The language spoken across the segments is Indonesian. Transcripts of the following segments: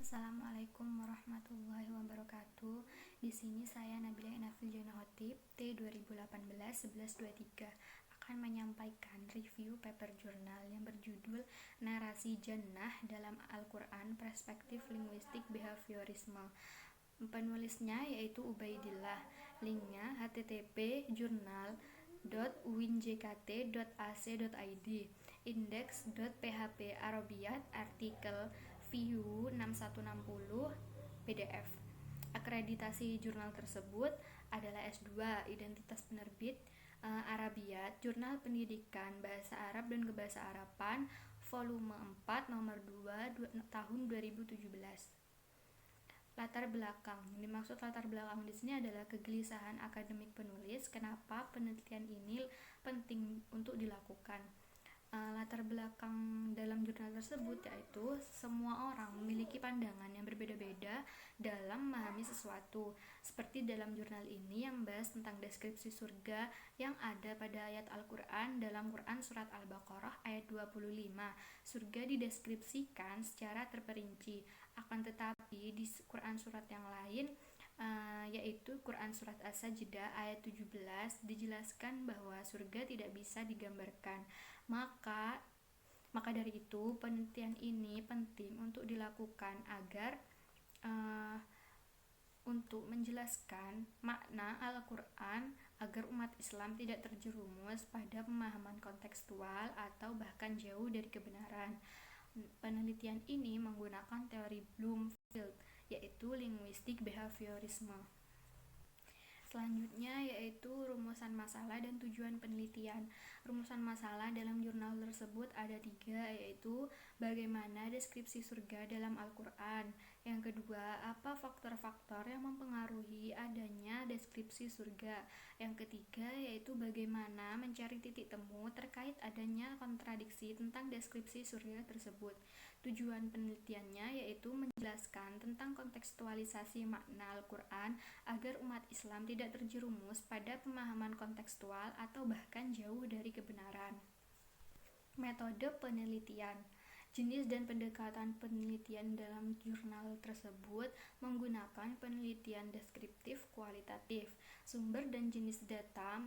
Assalamualaikum warahmatullahi wabarakatuh. Di sini saya Nabila Inafil Jana Khotib, T 2018-1123 akan menyampaikan review paper jurnal yang berjudul Narasi Jannah dalam Al-Quran Perspektif Linguistik Behaviorisme. Penulisnya yaitu Ubaidillah. Linknya http://journal.uinjkt.ac.id index.php Arabiyat artikel VU 6160 PDF. Akreditasi jurnal tersebut adalah S2 Identitas Penerbit Arabiyat Jurnal Pendidikan Bahasa Arab dan Kebahasa Araban volume 4 nomor 2 tahun 2017. Latar belakang. Yang dimaksud latar belakang di sini adalah kegelisahan akademik penulis kenapa penelitian ini penting untuk dilakukan. Latar belakang dalam jurnal tersebut yaitu semua orang memiliki pandangan yang berbeda-beda dalam memahami sesuatu. Seperti dalam jurnal ini yang membahas tentang deskripsi surga yang ada pada ayat Al-Quran dalam Quran Surat Al-Baqarah ayat 25. Surga dideskripsikan secara terperinci. Akan tetapi di Quran surat yang lain yaitu Quran Surat As-Sajdah ayat 17 dijelaskan bahwa surga tidak bisa digambarkan. Maka dari itu penelitian ini penting untuk dilakukan agar untuk menjelaskan makna Al-Quran agar umat Islam tidak terjerumus pada pemahaman kontekstual atau bahkan jauh dari kebenaran. Penelitian ini menggunakan teori Bloomfield, yaitu linguistik behaviorisme. Selanjutnya yaitu rumusan masalah dan tujuan penelitian. Rumusan masalah dalam jurnal tersebut ada 3, yaitu bagaimana deskripsi surga dalam Al-Quran. Yang kedua, apa faktor-faktor yang mempengaruhi adanya deskripsi surga. Yang ketiga yaitu bagaimana mencari titik temu terkait adanya kontradiksi tentang deskripsi surga tersebut. Tujuan penelitiannya yaitu menjelaskan tentang kontekstualisasi makna Al-Quran agar umat Islam tidak terjerumus pada pemahaman kontekstual atau bahkan jauh dari kebenaran. Metode penelitian. Jenis dan pendekatan penelitian dalam jurnal tersebut menggunakan penelitian deskriptif kualitatif. Sumber dan jenis data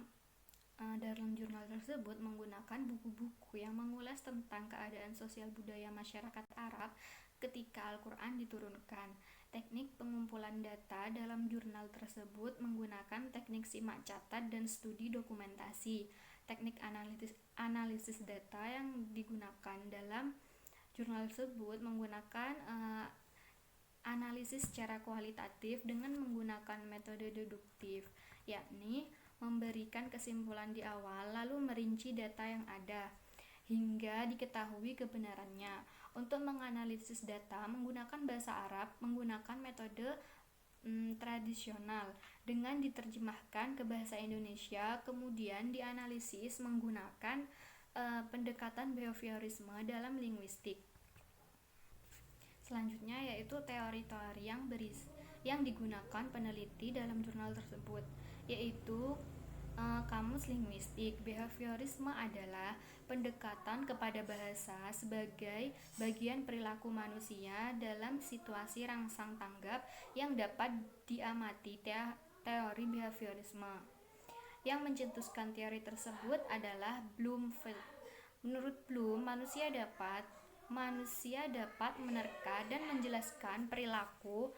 dalam jurnal tersebut menggunakan buku-buku yang mengulas tentang keadaan sosial budaya masyarakat Arab ketika Al-Quran diturunkan. Teknik pengumpulan data dalam jurnal tersebut menggunakan teknik simak catat dan studi dokumentasi. Teknik analisis data yang digunakan dalam jurnal tersebut menggunakan analisis secara kualitatif dengan menggunakan metode deduktif, yakni memberikan kesimpulan di awal lalu merinci data yang ada hingga diketahui kebenarannya. Untuk menganalisis data menggunakan bahasa Arab menggunakan metode tradisional dengan diterjemahkan ke bahasa Indonesia, kemudian dianalisis menggunakan pendekatan behaviorisme dalam linguistik. Selanjutnya yaitu teori-teori yang digunakan peneliti dalam jurnal tersebut, yaitu kamus linguistik. Behaviorisme adalah pendekatan kepada bahasa sebagai bagian perilaku manusia dalam situasi rangsang tanggap yang dapat diamati. Teori behaviorisme yang mencetuskan teori tersebut adalah Bloomfield. Menurut Bloom, manusia dapat menerka dan menjelaskan perilaku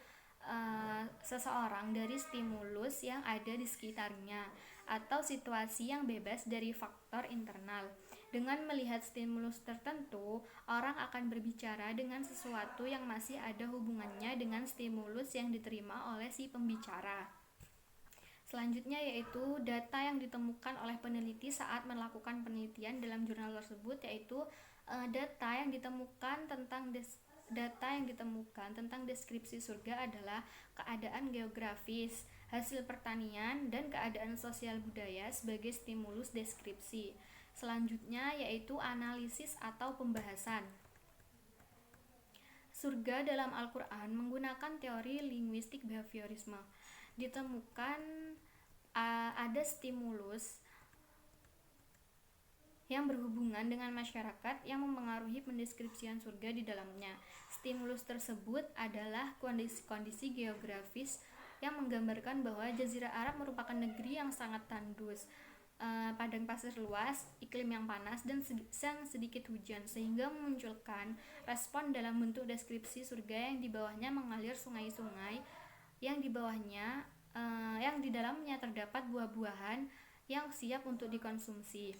seseorang dari stimulus yang ada di sekitarnya atau situasi yang bebas dari faktor internal. Dengan melihat stimulus tertentu, orang akan berbicara dengan sesuatu yang masih ada hubungannya dengan stimulus yang diterima oleh si pembicara. Selanjutnya yaitu data yang ditemukan oleh peneliti saat melakukan penelitian dalam jurnal tersebut, yaitu data yang ditemukan tentang deskripsi surga adalah keadaan geografis, hasil pertanian, dan keadaan sosial budaya sebagai stimulus deskripsi. Selanjutnya yaitu analisis atau pembahasan. Surga dalam Al-Quran menggunakan teori linguistik behaviorisme. Ditemukan ada stimulus yang berhubungan dengan masyarakat yang mempengaruhi pendeskripsian surga di dalamnya. Stimulus tersebut adalah kondisi-kondisi geografis yang menggambarkan bahwa Jazirah Arab merupakan negeri yang sangat tandus, padang pasir luas, iklim yang panas, dan sedikit hujan, sehingga memunculkan respon dalam bentuk deskripsi surga yang di bawahnya mengalir sungai-sungai, yang di bawahnya yang di dalamnya terdapat buah-buahan yang siap untuk dikonsumsi.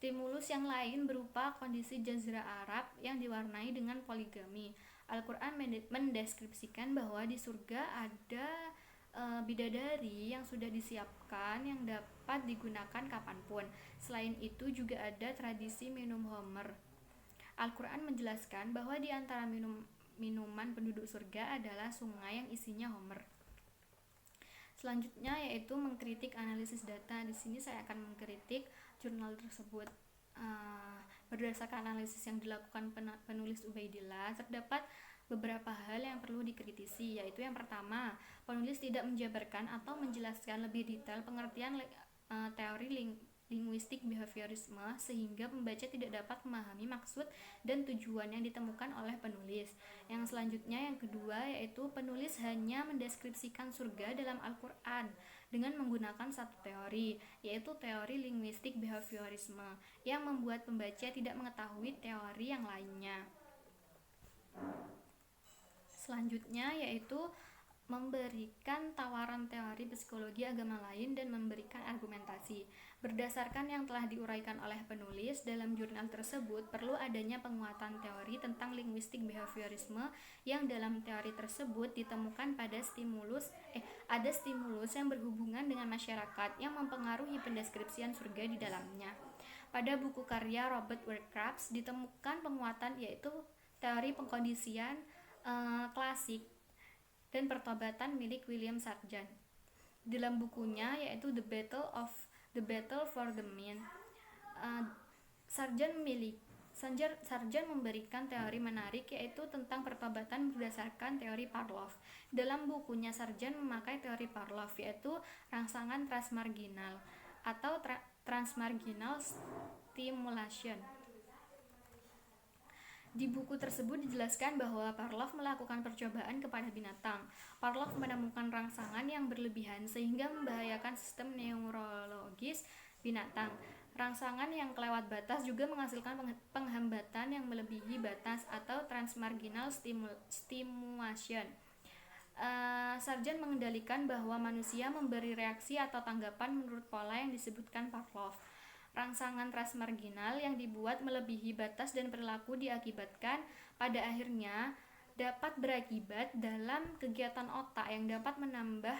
Stimulus yang lain berupa kondisi Jazirah Arab yang diwarnai dengan poligami. Al-Quran mendeskripsikan bahwa di surga ada bidadari yang sudah disiapkan yang dapat digunakan kapanpun. Selain itu juga ada tradisi minum homer. Al-Quran menjelaskan bahwa di antara minuman penduduk surga adalah sungai yang isinya homer. Selanjutnya yaitu mengkritik analisis data. Di sini saya akan mengkritik jurnal tersebut. Berdasarkan analisis yang dilakukan penulis Ubaidillah, terdapat beberapa hal yang perlu dikritisi, yaitu yang pertama, penulis tidak menjabarkan atau menjelaskan lebih detail pengertian teori linguistik behaviorisme sehingga pembaca tidak dapat memahami maksud dan tujuan yang ditemukan oleh penulis. Yang selanjutnya, yang kedua, yaitu penulis hanya mendeskripsikan surga dalam Al-Quran dengan menggunakan satu teori, yaitu teori linguistik behaviorisme, yang membuat pembaca tidak mengetahui teori yang lainnya. Selanjutnya yaitu memberikan tawaran teori psikologi agama lain dan memberikan argumentasi. Berdasarkan yang telah diuraikan oleh penulis dalam jurnal tersebut, perlu adanya penguatan teori tentang linguistik behaviorisme yang dalam teori tersebut ditemukan pada stimulus yang berhubungan dengan masyarakat yang mempengaruhi pendeskripsian surga di dalamnya. Pada buku karya Robert Warcraft ditemukan penguatan, yaitu teori pengkondisian klasik dan pertobatan milik William Sargent. Dalam bukunya yaitu The Battle for the Mind, Sargent memberikan teori menarik, yaitu tentang pertobatan berdasarkan teori Pavlov. Dalam bukunya Sargent memakai teori Pavlov, yaitu rangsangan transmarginal atau transmarginal stimulation. Di buku tersebut dijelaskan bahwa Pavlov melakukan percobaan kepada binatang. Pavlov menemukan rangsangan yang berlebihan sehingga membahayakan sistem neurologis binatang. Rangsangan yang kelewat batas juga menghasilkan penghambatan yang melebihi batas atau transmarginal stimulation. Sargent mengendalikan bahwa manusia memberi reaksi atau tanggapan menurut pola yang disebutkan Pavlov. Rangsangan transmarginal yang dibuat melebihi batas dan perilaku diakibatkan pada akhirnya dapat berakibat dalam kegiatan otak yang dapat menambah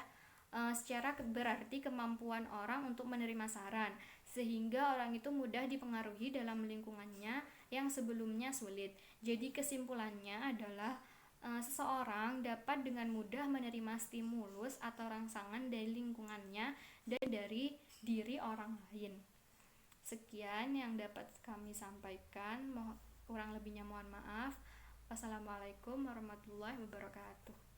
secara berarti kemampuan orang untuk menerima saran, sehingga orang itu mudah dipengaruhi dalam lingkungannya yang sebelumnya sulit. Jadi kesimpulannya adalah seseorang dapat dengan mudah menerima stimulus atau rangsangan dari lingkungannya dan dari diri orang lain. Sekian yang dapat kami sampaikan, kurang lebihnya mohon maaf. Wassalamualaikum warahmatullahi wabarakatuh.